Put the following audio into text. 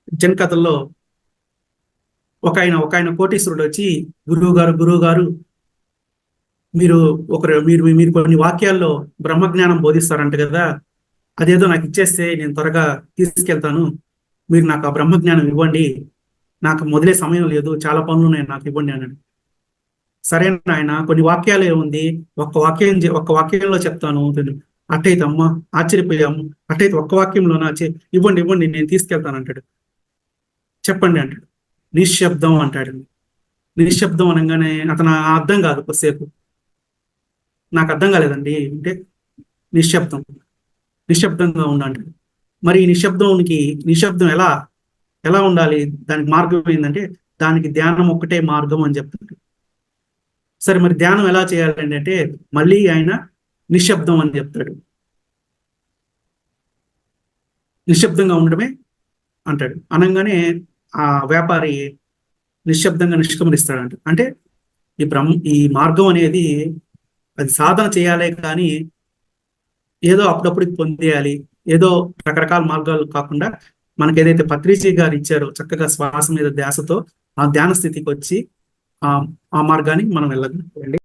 జన్ కథల్లో ఒక ఆయన కోటీశ్వరుడు వచ్చి, గురువు గారు మీరు మీరు మీరు కొన్ని వాక్యాల్లో బ్రహ్మజ్ఞానం బోధిస్తారంట కదా, అదేదో నాకు ఇచ్చేస్తే నేను త్వరగా తీసుకెళ్తాను, మీరు నాకు ఆ బ్రహ్మజ్ఞానం ఇవ్వండి, నాకు మొదలే సమయం లేదు, చాలా పనులు ఉన్నాయి, నాకు ఇవ్వండి అన్నాడు. సరే నాయన, కొన్ని వాక్యాలే ఉంది, ఒక్క వాక్యంలో చెప్తాను. అట్టయితే అమ్మ, ఆశ్చర్యపోయాము, అట్టయితే ఒక్క వాక్యంలోనా, ఇవ్వండి ఇవ్వండి, నేను తీసుకెళ్తాను అంటాడు. చెప్పండి అంటాడు. నిశ్శబ్దం అంటాడు. నిశ్శబ్దం అనగానే అతను అర్థం కాదు కొద్దిసేపు. నాకు అర్థం కాలేదండి అంటే, నిశ్శబ్దం, నిశ్శబ్దంగా ఉండంటాడు. మరి ఈ నిశ్శబ్దం ఎలా ఎలా ఉండాలి, దానికి మార్గం ఏంటంటే, దానికి ధ్యానం ఒక్కటే మార్గం అని చెప్తాడు. సరే మరి ధ్యానం ఎలా చేయాలండి అంటే, మళ్ళీ ఆయన నిశ్శబ్దం అని చెప్తాడు. నిశ్శబ్దంగా ఉండడమే అంటాడు. అనగానే ఆ వ్యాపారి నిశ్శబ్దంగా నిష్క్రమణిస్తాడంట. అంటే ఈ మార్గం అనేది అది సాధన చేయాలే కానీ ఏదో అప్పుడప్పుడు పొందేయాలి, ఏదో రకరకాల మార్గాలు కాకుండా, మనకి ఏదైతే పత్రిజీ గారు ఇచ్చారో చక్కగా శ్వాస మీద ధ్యాసతో ఆ ధ్యాన స్థితికి వచ్చి ఆ మార్గానికి మనం వెళ్ళగలండి.